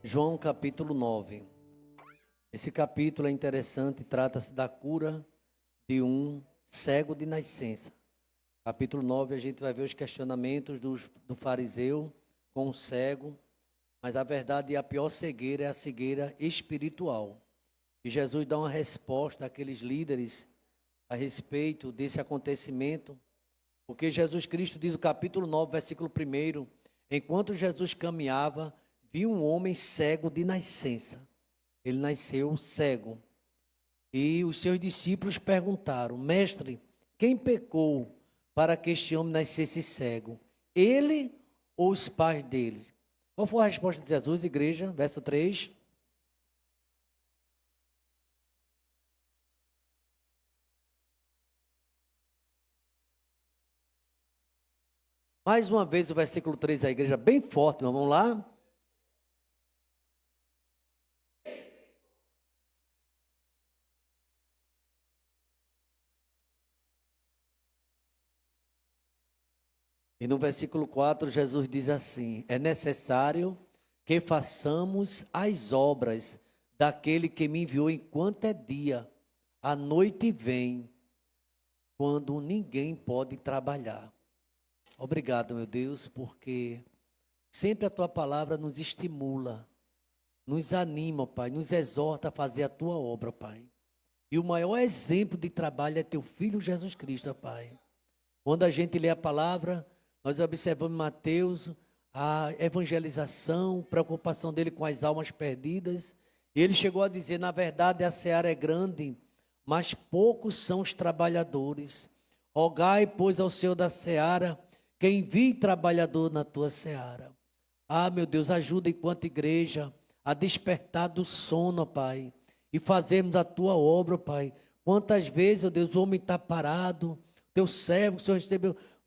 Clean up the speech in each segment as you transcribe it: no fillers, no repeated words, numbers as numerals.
João capítulo 9. Esse capítulo é interessante, trata-se da cura de um cego de nascença. Capítulo 9, a gente vai ver os questionamentos do fariseu com o cego, mas a verdade e a pior cegueira é a cegueira espiritual. E Jesus dá uma resposta àqueles líderes a respeito desse acontecimento, porque Jesus Cristo diz no capítulo 9, versículo 1, enquanto Jesus caminhava, viu um homem cego de nascença. Ele nasceu cego. E os seus discípulos perguntaram: Mestre, quem pecou para que este homem nascesse cego? Ele ou os pais dele? Qual foi a resposta de Jesus, igreja? Verso 3. Mais uma vez o versículo 3 da igreja, bem forte, mas vamos lá. E no versículo 4, Jesus diz assim: é necessário que façamos as obras daquele que me enviou enquanto é dia. A noite vem, quando ninguém pode trabalhar. Obrigado, meu Deus, porque sempre a Tua palavra nos estimula, nos anima, Pai, nos exorta a fazer a Tua obra, Pai. E o maior exemplo de trabalho é Teu Filho Jesus Cristo, Pai. Quando a gente lê a palavra, nós observamos em Mateus a evangelização, preocupação dele com as almas perdidas. E ele chegou a dizer, na verdade, a seara é grande, mas poucos são os trabalhadores. Rogai, pois, ao Senhor da seara, que envie trabalhador na tua seara. Ah, meu Deus, ajuda enquanto igreja a despertar do sono, Pai, e fazermos a tua obra, Pai. Quantas vezes, ó Deus, o homem está parado, teu servo, o Senhor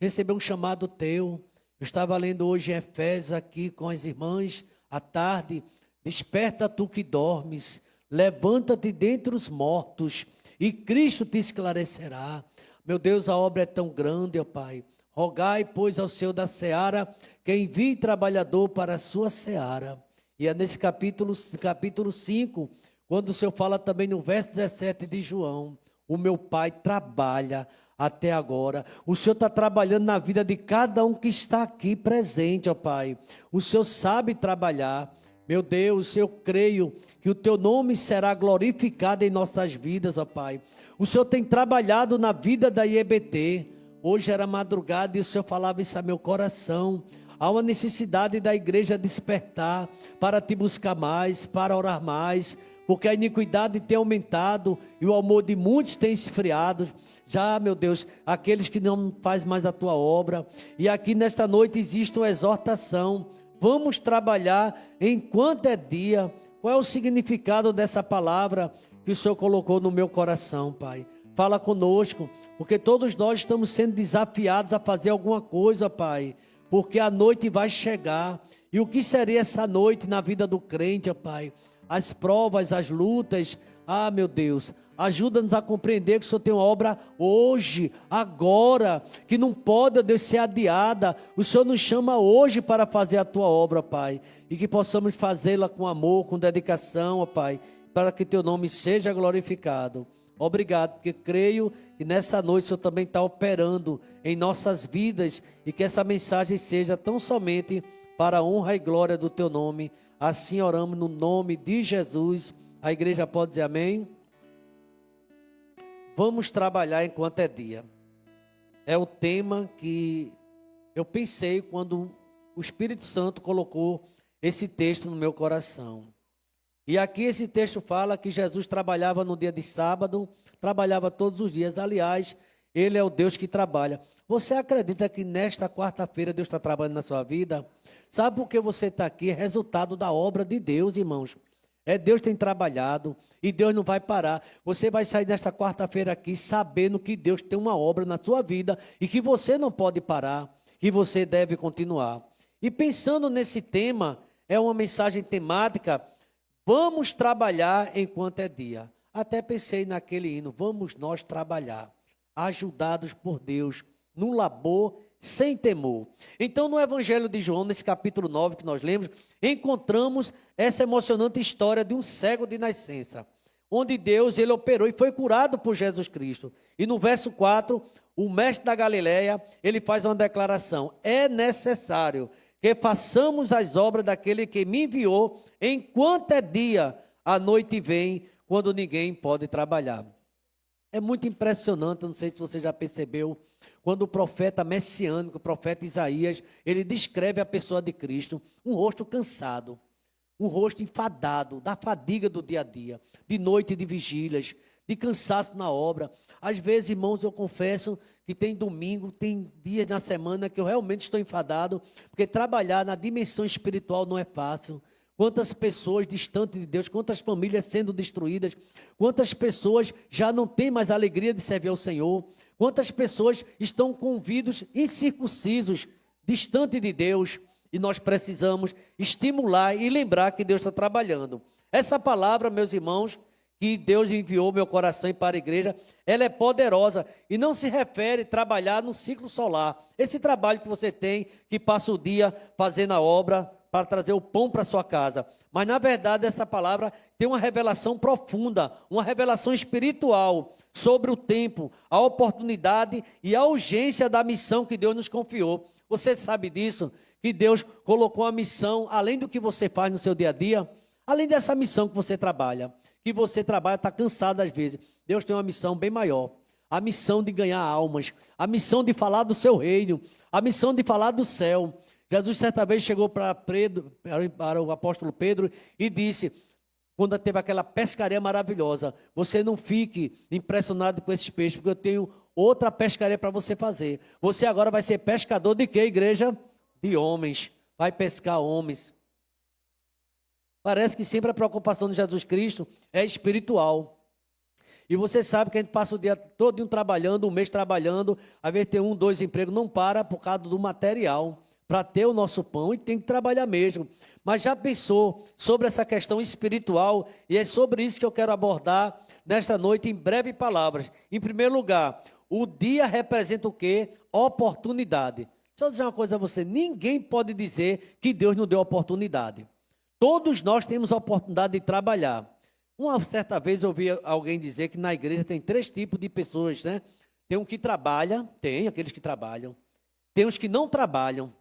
recebeu um chamado teu. Eu estava lendo hoje em Efésios aqui com as irmãs, à tarde. Desperta tu que dormes, levanta-te dentre os mortos, e Cristo te esclarecerá. Meu Deus, a obra é tão grande, ó Pai. Rogai, pois, ao Senhor da seara, que envie trabalhador para a sua seara. E é nesse capítulo 5, quando o Senhor fala também no verso 17 de João, o meu Pai trabalha até agora. O Senhor está trabalhando na vida de cada um que está aqui presente, ó Pai. O Senhor sabe trabalhar. Meu Deus, eu creio que o Teu nome será glorificado em nossas vidas, ó Pai. O Senhor tem trabalhado na vida da IEBT. Hoje era madrugada e o Senhor falava isso a meu coração. Há uma necessidade da igreja despertar para te buscar mais, para orar mais, porque a iniquidade tem aumentado e o amor de muitos tem esfriado. Já, meu Deus, aqueles que não fazem mais a tua obra. E aqui nesta noite existe uma exortação. Vamos trabalhar enquanto é dia. Qual é o significado dessa palavra que o Senhor colocou no meu coração, Pai? Fala conosco, porque todos nós estamos sendo desafiados a fazer alguma coisa, Pai. Porque a noite vai chegar. E o que seria essa noite na vida do crente, ó Pai? As provas, as lutas. Ah, meu Deus, ajuda-nos a compreender que o Senhor tem uma obra hoje, agora, que não pode, ó Deus, ser adiada. O Senhor nos chama hoje para fazer a Tua obra, Pai. E que possamos fazê-la com amor, com dedicação, ó Pai, para que Teu nome seja glorificado. Obrigado, porque creio que nessa noite o Senhor também está operando em nossas vidas e que essa mensagem seja tão somente para a honra e glória do Teu nome. Assim oramos no nome de Jesus. A igreja pode dizer amém? Vamos trabalhar enquanto é dia. É o tema que eu pensei quando o Espírito Santo colocou esse texto no meu coração. E aqui esse texto fala que Jesus trabalhava no dia de sábado, trabalhava todos os dias. Aliás, Ele é o Deus que trabalha. Você acredita que nesta quarta-feira Deus está trabalhando na sua vida? Sabe por que você está aqui? É resultado da obra de Deus, irmãos. É Deus que tem trabalhado e Deus não vai parar. Você vai sair nesta quarta-feira aqui sabendo que Deus tem uma obra na sua vida e que você não pode parar, que você deve continuar. E pensando nesse tema, é uma mensagem temática. Vamos trabalhar enquanto é dia. Até pensei naquele hino, vamos nós trabalhar, ajudados por Deus, no labor sem temor. Então, no Evangelho de João, nesse capítulo 9 que nós lemos, encontramos essa emocionante história de um cego de nascença, onde Deus, ele operou e foi curado por Jesus Cristo. E no verso 4, o mestre da Galileia, ele faz uma declaração: é necessário que façamos as obras daquele que me enviou, enquanto é dia, a noite vem, quando ninguém pode trabalhar. É muito impressionante, não sei se você já percebeu, quando o profeta messiânico, o profeta Isaías, ele descreve a pessoa de Cristo, um rosto cansado, um rosto enfadado, da fadiga do dia a dia, de noite de vigílias, de cansaço na obra. Às vezes, irmãos, eu confesso que tem domingo, tem dias na semana que eu realmente estou enfadado, porque trabalhar na dimensão espiritual não é fácil. Quantas pessoas distantes de Deus, quantas famílias sendo destruídas, quantas pessoas já não têm mais a alegria de servir ao Senhor, quantas pessoas estão com vidas incircuncisos, distante de Deus, e nós precisamos estimular e lembrar que Deus está trabalhando. Essa palavra, meus irmãos, que Deus enviou ao meu coração e para a igreja, ela é poderosa e não se refere a trabalhar no ciclo solar. Esse trabalho que você tem, que passa o dia fazendo a obra para trazer o pão para sua casa. Mas, na verdade, essa palavra tem uma revelação profunda, uma revelação espiritual sobre o tempo, a oportunidade e a urgência da missão que Deus nos confiou. Você sabe disso? Que Deus colocou a missão, além do que você faz no seu dia a dia, além dessa missão que você trabalha, está cansado às vezes. Deus tem uma missão bem maior, a missão de ganhar almas, a missão de falar do seu reino, a missão de falar do céu. Jesus certa vez chegou para o apóstolo Pedro e disse, quando teve aquela pescaria maravilhosa: você não fique impressionado com esses peixes, porque eu tenho outra pescaria para você fazer. Você agora vai ser pescador de quê, igreja? De homens, vai pescar homens. Parece que sempre a preocupação de Jesus Cristo é espiritual. E você sabe que a gente passa o dia todo trabalhando, um mês trabalhando, às vezes tem 1, 2 empregos, não para por causa do material, para ter o nosso pão, e tem que trabalhar mesmo. Mas já pensou sobre essa questão espiritual? E é sobre isso que eu quero abordar nesta noite em breves palavras. Em primeiro lugar, o dia representa o quê? Oportunidade. Deixa eu dizer uma coisa a você, ninguém pode dizer que Deus não deu oportunidade. Todos nós temos a oportunidade de trabalhar. Uma certa vez eu ouvi alguém dizer que na igreja tem 3 tipos de pessoas, né? Tem um que trabalha, tem aqueles que trabalham. Tem os que não trabalham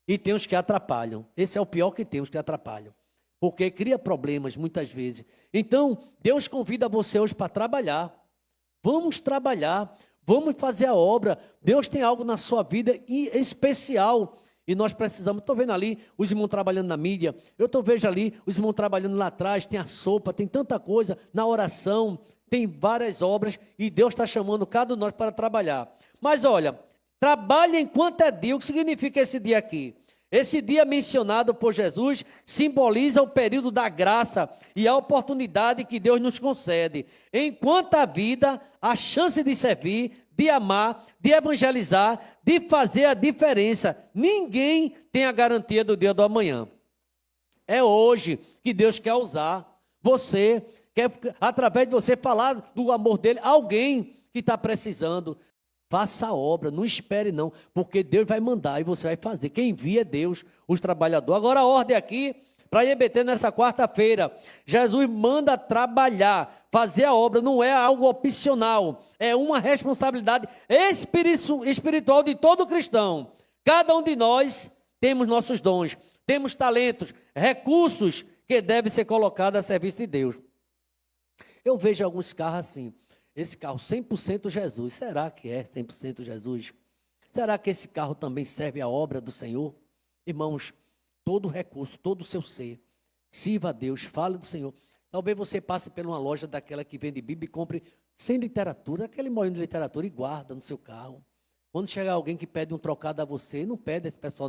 e tem os que atrapalham. Esse é o pior que tem, os que atrapalham. Porque cria problemas muitas vezes. Então, Deus convida você hoje para trabalhar. Vamos trabalhar, vamos fazer a obra. Deus tem algo na sua vida especial. E nós precisamos, estou vendo ali os irmãos trabalhando na mídia, vejo ali os irmãos trabalhando lá atrás, tem a sopa, tem tanta coisa, na oração, tem várias obras, e Deus está chamando cada um de nós para trabalhar. Mas olha, trabalhe enquanto é dia. O que significa esse dia aqui? Esse dia mencionado por Jesus simboliza o período da graça e a oportunidade que Deus nos concede. Enquanto a vida, a chance de servir, de amar, de evangelizar, de fazer a diferença. Ninguém tem a garantia do dia do amanhã. É hoje que Deus quer usar você, quer através de você falar do amor dele a alguém que está precisando. Faça a obra, não espere não, porque Deus vai mandar e você vai fazer. Quem envia é Deus, os trabalhadores. Agora a ordem aqui, para a IBT nessa quarta-feira, Jesus manda trabalhar, fazer a obra, não é algo opcional, é uma responsabilidade espiritual de todo cristão. Cada um de nós temos nossos dons, temos talentos, recursos que devem ser colocados a serviço de Deus. Eu vejo alguns carros assim, esse carro 100% Jesus, será que é 100% Jesus? Será que esse carro também serve à obra do Senhor? Irmãos, todo recurso, todo o seu ser, sirva a Deus, fale do Senhor. Talvez você passe por uma loja daquela que vende Bíblia e compre sem literatura, aquele molhinho de literatura, e guarda no seu carro. Quando chegar alguém que pede um trocado a você, não pede esse pessoal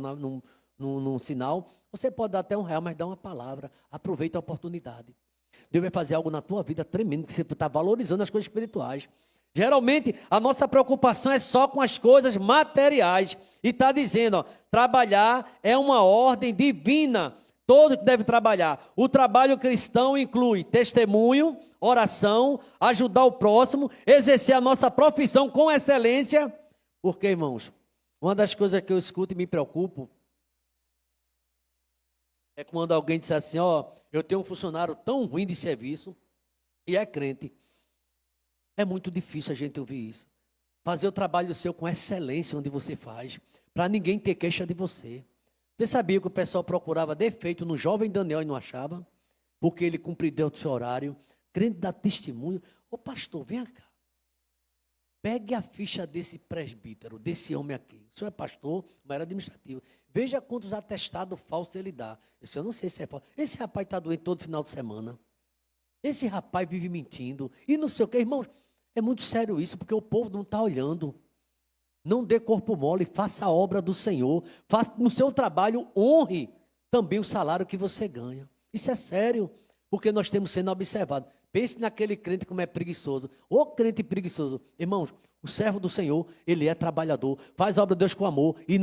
num sinal, você pode dar até R$1, mas dá uma palavra, aproveita a oportunidade. Deus vai fazer algo na tua vida tremendo, que você está valorizando as coisas espirituais. Geralmente, a nossa preocupação é só com as coisas materiais. E está dizendo, trabalhar é uma ordem divina. Todos devem trabalhar. O trabalho cristão inclui testemunho, oração, ajudar o próximo, exercer a nossa profissão com excelência. Porque, irmãos, Uma das coisas que eu escuto e me preocupo é quando alguém diz assim, ó, eu tenho um funcionário tão ruim de serviço e é crente. É muito difícil a gente ouvir isso. Fazer o trabalho seu com excelência onde você faz, para ninguém ter queixa de você. Você sabia que o pessoal procurava defeito no jovem Daniel e não achava? Porque ele cumpriu o seu horário. Crente dá testemunho. Ô pastor, vem cá. Pegue a ficha desse presbítero, desse homem aqui. O senhor é pastor, mas era administrativo. Veja quantos atestados falsos ele dá. Eu não sei se é falso. Esse rapaz está doente todo final de semana. Esse rapaz vive mentindo. E não sei o que. Irmãos, é muito sério isso, porque o povo não está olhando. Não dê corpo mole, faça a obra do Senhor. Faça no seu trabalho, honre também o salário que você ganha. Isso é sério, porque nós temos sendo observados. Pense naquele crente como é preguiçoso. O crente preguiçoso. Irmãos, o servo do Senhor, ele é trabalhador. Faz a obra de Deus com amor. E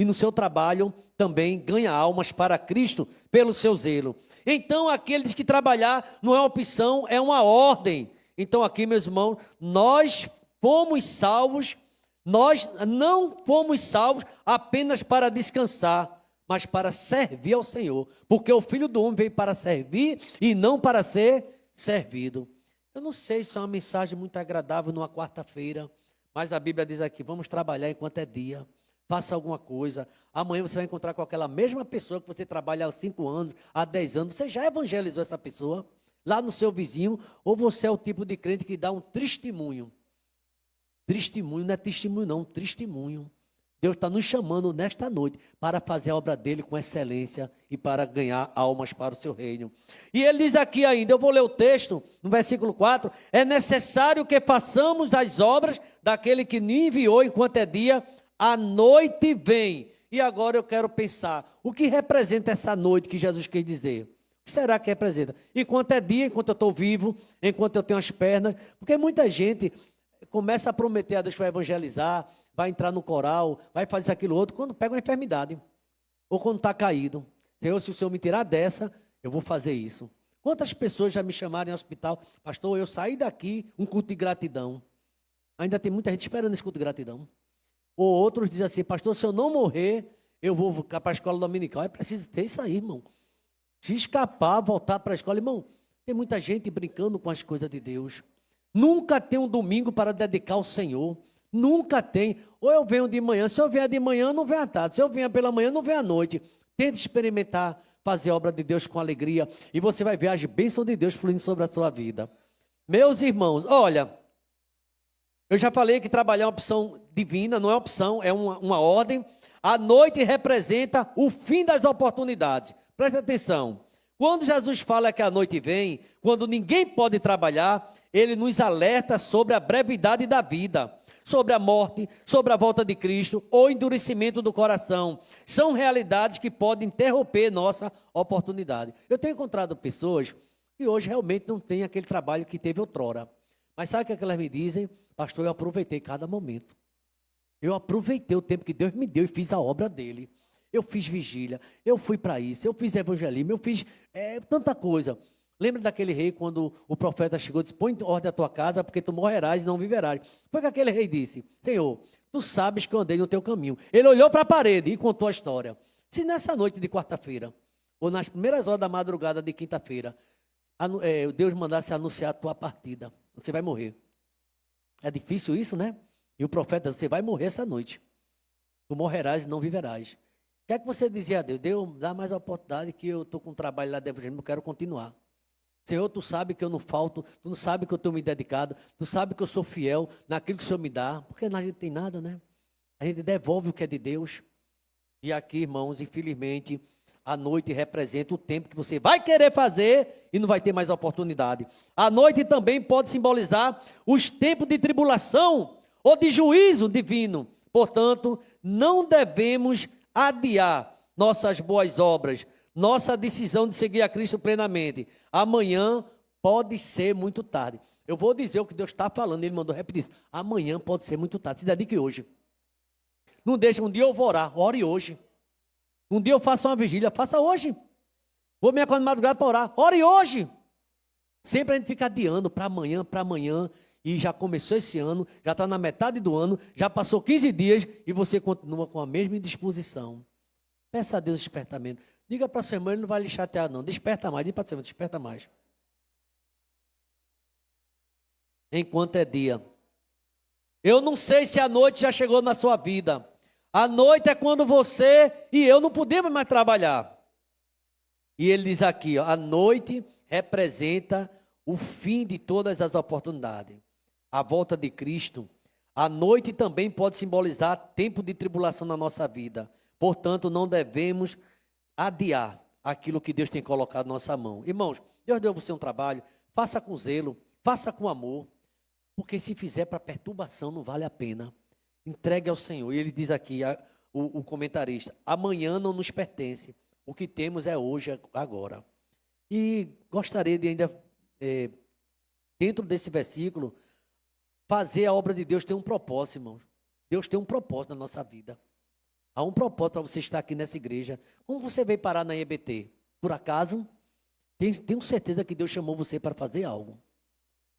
no seu trabalho também ganha almas para Cristo pelo seu zelo. Então, aqueles que trabalhar não é uma opção, é uma ordem. Então, aqui, meus irmãos, nós fomos salvos. Nós não fomos salvos apenas para descansar, mas para servir ao Senhor. Porque o Filho do Homem veio para servir e não para ser servido. Eu não sei se é uma mensagem muito agradável numa quarta-feira, mas a Bíblia diz aqui, vamos trabalhar enquanto é dia. Faça alguma coisa. Amanhã você vai encontrar com aquela mesma pessoa que você trabalha há 5 anos, há 10 anos. Você já evangelizou essa pessoa lá no seu vizinho? Ou você é o tipo de crente que dá um testemunho? Testemunho não é testemunho não, testemunho. Deus está nos chamando nesta noite para fazer a obra dele com excelência e para ganhar almas para o seu reino. E ele diz aqui ainda, eu vou ler o texto, no versículo 4, é necessário que façamos as obras daquele que me enviou enquanto é dia, a noite vem. E agora eu quero pensar, o que representa essa noite que Jesus quer dizer? O que será que representa? Enquanto é dia, enquanto eu estou vivo, enquanto eu tenho as pernas, porque muita gente começa a prometer a Deus que vai evangelizar, vai entrar no coral, vai fazer aquilo outro, quando pega uma enfermidade, ou quando está caído. Senhor, se o Senhor me tirar dessa, eu vou fazer isso. Quantas pessoas já me chamaram em hospital, pastor, eu saí daqui, um culto de gratidão. Ainda tem muita gente esperando esse culto de gratidão. Ou outros dizem assim, pastor, se eu não morrer, eu vou ficar para a escola dominical. É preciso ter isso aí, irmão. Se escapar, voltar para a escola. Irmão, tem muita gente brincando com as coisas de Deus. Nunca tem um domingo para dedicar ao Senhor. Nunca tem. Ou eu venho de manhã. Se eu vier de manhã, não venho à tarde. Se eu vier pela manhã, não venho à noite. Tente experimentar fazer a obra de Deus com alegria. E você vai ver as bênçãos de Deus fluindo sobre a sua vida. Meus irmãos, olha, eu já falei que trabalhar é uma opção divina, não é opção, é uma ordem. A noite representa o fim das oportunidades. Presta atenção. Quando Jesus fala que a noite vem, quando ninguém pode trabalhar, ele nos alerta sobre a brevidade da vida, sobre a morte, sobre a volta de Cristo, ou endurecimento do coração. São realidades que podem interromper nossa oportunidade. Eu tenho encontrado pessoas que hoje realmente não têm aquele trabalho que teve outrora. Mas sabe o que elas me dizem? Pastor, eu aproveitei cada momento. Eu aproveitei o tempo que Deus me deu e fiz a obra dele. Eu fiz vigília, eu fui para isso, eu fiz evangelismo, eu fiz tanta coisa. Lembra daquele rei quando o profeta chegou e disse, põe em ordem a tua casa, porque tu morrerás e não viverás. Foi que aquele rei disse, Senhor, tu sabes que eu andei no teu caminho. Ele olhou para a parede e contou a história. Se nessa noite de quarta-feira, ou nas primeiras horas da madrugada de quinta-feira, Deus mandasse anunciar a tua partida, você vai morrer. É difícil isso, né? E o profeta, você vai morrer essa noite. Tu morrerás e não viverás. O que é que você dizia a Deus? Deus, dá mais oportunidade que eu estou com um trabalho lá de evangelismo, eu quero continuar. Senhor, tu sabe que eu não falto, tu não sabe que eu tenho me dedicado, tu sabe que eu sou fiel naquilo que o Senhor me dá, porque a gente tem nada, né? A gente devolve o que é de Deus. E aqui, irmãos, infelizmente, a noite representa o tempo que você vai querer fazer e não vai ter mais oportunidade. A noite também pode simbolizar os tempos de tribulação ou de juízo divino. Portanto, não devemos adiar nossas boas obras, nossa decisão de seguir a Cristo plenamente. Amanhã pode ser muito tarde. Eu vou dizer o que Deus está falando, ele mandou repetir isso. Amanhã pode ser muito tarde, se dedique hoje. Não deixa, um dia eu vou orar, ore hoje. Um dia eu faço uma vigília, faça hoje. Vou me acordar de madrugada para orar, ore hoje. Sempre a gente fica adiando para amanhã, e já começou esse ano, já está na metade do ano, já passou 15 dias e você continua com a mesma indisposição. Peça a Deus despertamento. Diga para a sua irmã, ele não vai lhe chatear não. Desperta mais, diga para a sua irmã, desperta mais. Enquanto é dia. Eu não sei se a noite já chegou na sua vida. A noite é quando você e eu não podemos mais trabalhar. E ele diz aqui, ó, a noite representa o fim de todas as oportunidades. A volta de Cristo. A noite também pode simbolizar tempo de tribulação na nossa vida. Portanto, não devemos adiar aquilo que Deus tem colocado na nossa mão. Irmãos, Deus deu a você um trabalho, faça com zelo, faça com amor, porque se fizer para perturbação não vale a pena. Entregue ao Senhor. E ele diz aqui, o comentarista, amanhã não nos pertence, o que temos é hoje, agora. E gostaria de ainda, dentro desse versículo, fazer a obra de Deus tem um propósito, irmãos. Deus tem um propósito na nossa vida. Há um propósito para você estar aqui nessa igreja. Como você veio parar na EBT? Por acaso? Tenho certeza que Deus chamou você para fazer algo.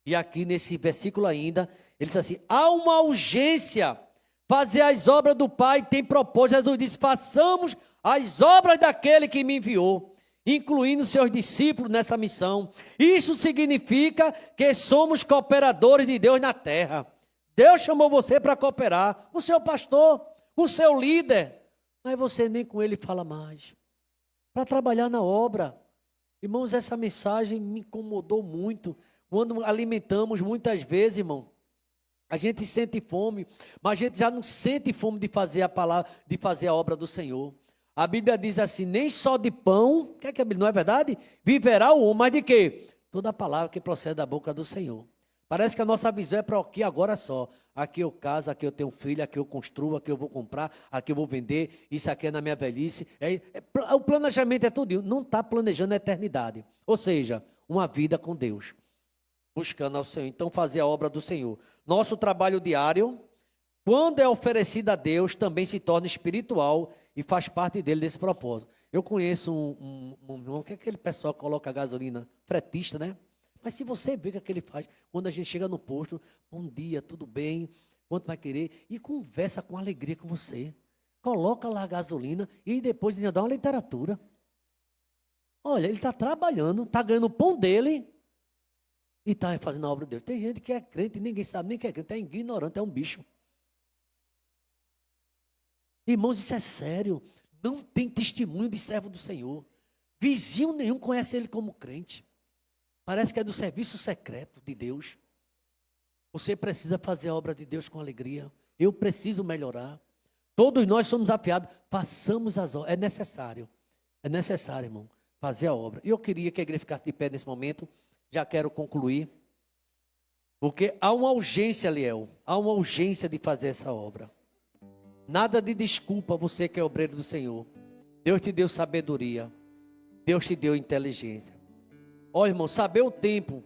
E aqui nesse versículo ainda, ele diz assim, há uma urgência, fazer as obras do Pai tem propósito. Jesus disse, façamos as obras daquele que me enviou, incluindo seus discípulos nessa missão. Isso significa que somos cooperadores de Deus na terra. Deus chamou você para cooperar, o seu pastor, o seu líder, mas você nem com ele fala mais. Para trabalhar na obra. Irmãos, essa mensagem me incomodou muito. Quando alimentamos muitas vezes, irmão, a gente sente fome, mas a gente já não sente fome de fazer a palavra, de fazer a obra do Senhor. A Bíblia diz assim, nem só de pão, que a Bíblia não é verdade? Viverá o homem, mas de quê? Toda a palavra que procede da boca do Senhor. Parece que a nossa visão é para aqui agora só. Aqui eu caso, aqui eu tenho filho, aqui eu construo, aqui eu vou comprar, aqui eu vou vender, isso aqui é na minha velhice. O planejamento é tudo, não está planejando a eternidade. Ou seja, uma vida com Deus, buscando ao Senhor. Então fazer a obra do Senhor. Nosso trabalho diário, quando é oferecido a Deus, também se torna espiritual e faz parte dele desse propósito. Eu conheço um irmão, que é aquele pessoal que coloca gasolina, fretista, né? Mas se você vê o que ele faz, quando a gente chega no posto, bom dia, tudo bem, quanto vai querer, e conversa com alegria com você. Coloca lá a gasolina e depois ainda dá uma literatura. Olha, ele está trabalhando, está ganhando o pão dele e está fazendo a obra de Deus. Tem gente que é crente e ninguém sabe nem que é crente, é ignorante, é um bicho. Irmãos, isso é sério. Não tem testemunho de servo do Senhor. Vizinho nenhum conhece ele como crente. Parece que é do serviço secreto de Deus. Você precisa fazer a obra de Deus com alegria. Eu preciso melhorar. Todos nós somos afiados. Façamos as obras. É necessário, irmão, fazer a obra. E eu queria que a igreja ficasse de pé nesse momento. Já quero concluir. Porque há uma urgência, Liel. Há uma urgência de fazer essa obra. Nada de desculpa, você que é obreiro do Senhor. Deus te deu sabedoria. Deus te deu inteligência. Ó, irmão, saber o tempo,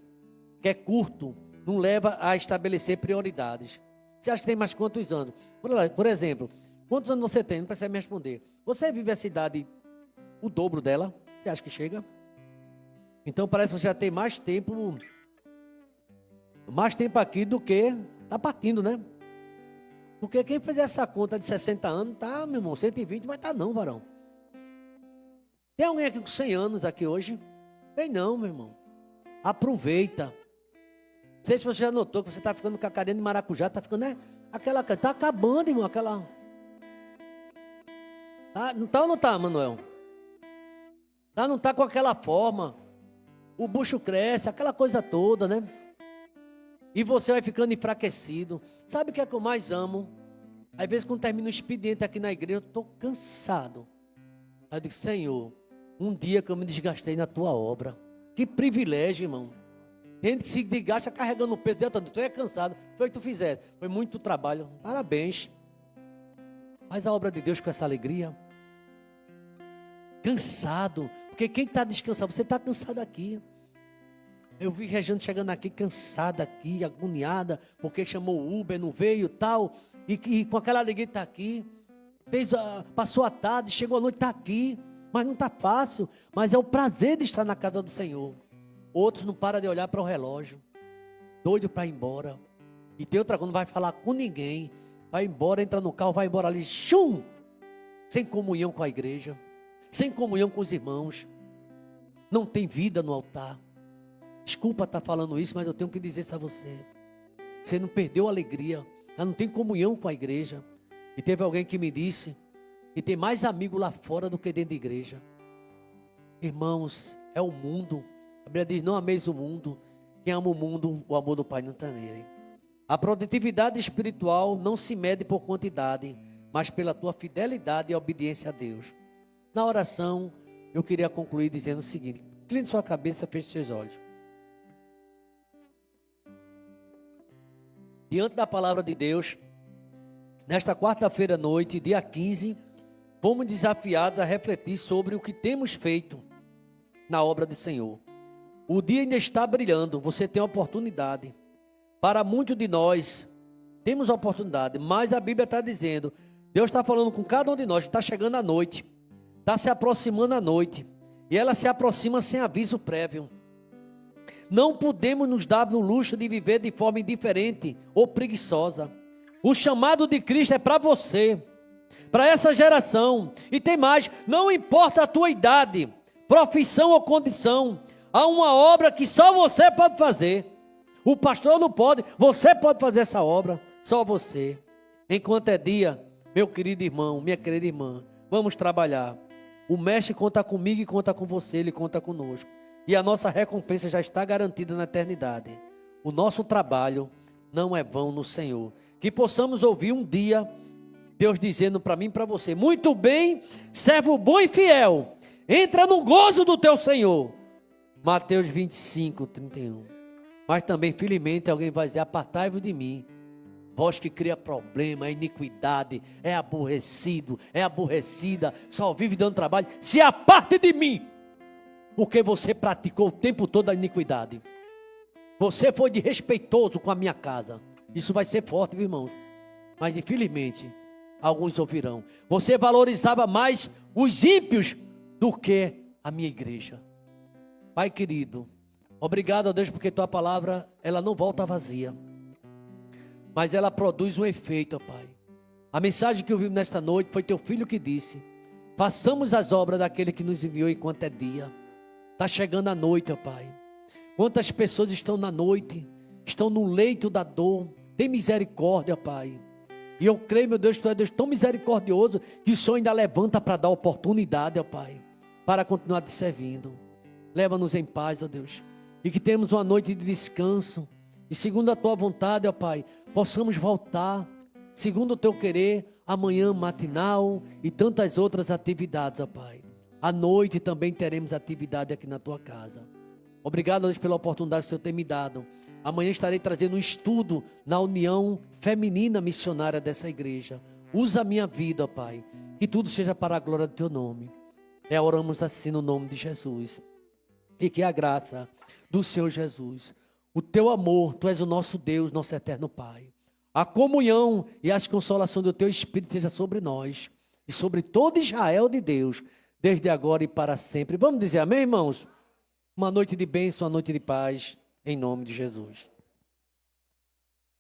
que é curto, não leva a estabelecer prioridades. Você acha que tem mais quantos anos? Por exemplo, quantos anos você tem? Não precisa me responder. Você vive a cidade o dobro dela? Você acha que chega? Então parece que você já tem mais tempo aqui do que está partindo, né? Porque quem fizer essa conta de 60 anos, tá, meu irmão, 120, mas tá não, varão. Tem alguém aqui com 100 anos aqui hoje? Tem não, meu irmão. Aproveita. Não sei se você já notou que você está ficando com a carinha de maracujá, está ficando, né? Aquela, está acabando, irmão, aquela... Tá, não está ou não está, Manuel? Tá, não está com aquela forma. O bucho cresce, aquela coisa toda, né? E você vai ficando enfraquecido. Sabe o que é que eu mais amo? Às vezes quando termina o expediente aqui na igreja, eu estou cansado. Aí eu digo, Senhor, um dia que eu me desgastei na tua obra. Que privilégio, irmão. Gente que se desgasta carregando o peso dentro. Tu é cansado. Foi o que tu fizeste. Foi muito trabalho. Parabéns. Faz a obra de Deus com essa alegria. Cansado. Porque quem está descansado? Você está cansado aqui. Eu vi Regiane chegando aqui, cansada aqui, agoniada, porque chamou o Uber, não veio e tal. E com aquela alegria está aqui. Passou a tarde, chegou a noite, está aqui. Mas não está fácil. Mas é o prazer de estar na casa do Senhor. Outros não param de olhar para o relógio. Doido para ir embora. E tem outra coisa, não vai falar com ninguém. Vai embora, entra no carro, vai embora ali, chum! Sem comunhão com a igreja, sem comunhão com os irmãos. Não tem vida no altar. Desculpa estar falando isso, mas eu tenho que dizer isso a você. Você não perdeu a alegria, não tem comunhão com a igreja. E teve alguém que me disse que tem mais amigo lá fora do que dentro da igreja. Irmãos, é o mundo. A Bíblia diz, não ameis o mundo. Quem ama o mundo, o amor do Pai não está nele. A produtividade espiritual não se mede por quantidade, mas pela tua fidelidade e obediência a Deus. Na oração, eu queria concluir dizendo o seguinte: incline sua cabeça, feche seus olhos. Diante da palavra de Deus, nesta quarta-feira à noite, dia 15, fomos desafiados a refletir sobre o que temos feito na obra do Senhor. O dia ainda está brilhando, você tem a oportunidade. Para muitos de nós, temos a oportunidade, mas a Bíblia está dizendo, Deus está falando com cada um de nós, está chegando a noite, está se aproximando a noite, e ela se aproxima sem aviso prévio. Não podemos nos dar no luxo de viver de forma indiferente ou preguiçosa. O chamado de Cristo é para você, para essa geração, e tem mais, não importa a tua idade, profissão ou condição, há uma obra que só você pode fazer. O pastor não pode, você pode fazer essa obra, só você. Enquanto é dia, meu querido irmão, minha querida irmã, vamos trabalhar. O mestre conta comigo e conta com você, ele conta conosco. E a nossa recompensa já está garantida na eternidade. O nosso trabalho não é vão no Senhor. Que possamos ouvir um dia Deus dizendo para mim e para você: muito bem, servo bom e fiel, entra no gozo do teu Senhor. Mateus 25, 31. Mas também, felizmente, alguém vai dizer: apartai-vos de mim, vós que cria problema, é iniquidade, é aborrecido, é aborrecida, só vive dando trabalho, se aparte de mim, porque você praticou o tempo todo a iniquidade, você foi desrespeitoso com a minha casa. Isso vai ser forte, viu, irmãos? Mas infelizmente, alguns ouvirão: você valorizava mais os ímpios do que a minha igreja. Pai querido, obrigado a Deus, porque tua palavra, ela não volta vazia, mas ela produz um efeito, ó Pai. A mensagem que ouvimos nesta noite foi teu filho que disse: façamos as obras daquele que nos enviou enquanto é dia. Está chegando a noite, ó Pai. Quantas pessoas estão na noite, estão no leito da dor. Tem misericórdia, Pai. E eu creio, meu Deus, que tu é Deus tão misericordioso, que o Senhor ainda levanta para dar oportunidade, ó Pai, para continuar te servindo. Leva-nos em paz, ó Deus, e que temos uma noite de descanso, e segundo a tua vontade, ó Pai, possamos voltar, segundo o teu querer, amanhã matinal e tantas outras atividades, ó Pai. À noite também teremos atividade aqui na tua casa. Obrigado, Deus, pela oportunidade que o Senhor tem me dado. Amanhã estarei trazendo um estudo na união feminina missionária dessa igreja. Usa a minha vida, ó Pai, que tudo seja para a glória do teu nome. Oramos assim no nome de Jesus. E que a graça do Senhor Jesus, o teu amor, tu és o nosso Deus, nosso eterno Pai. A comunhão e as consolações do teu Espírito seja sobre nós e sobre todo Israel de Deus, desde agora e para sempre. Vamos dizer amém, irmãos? Uma noite de bênção, uma noite de paz, em nome de Jesus.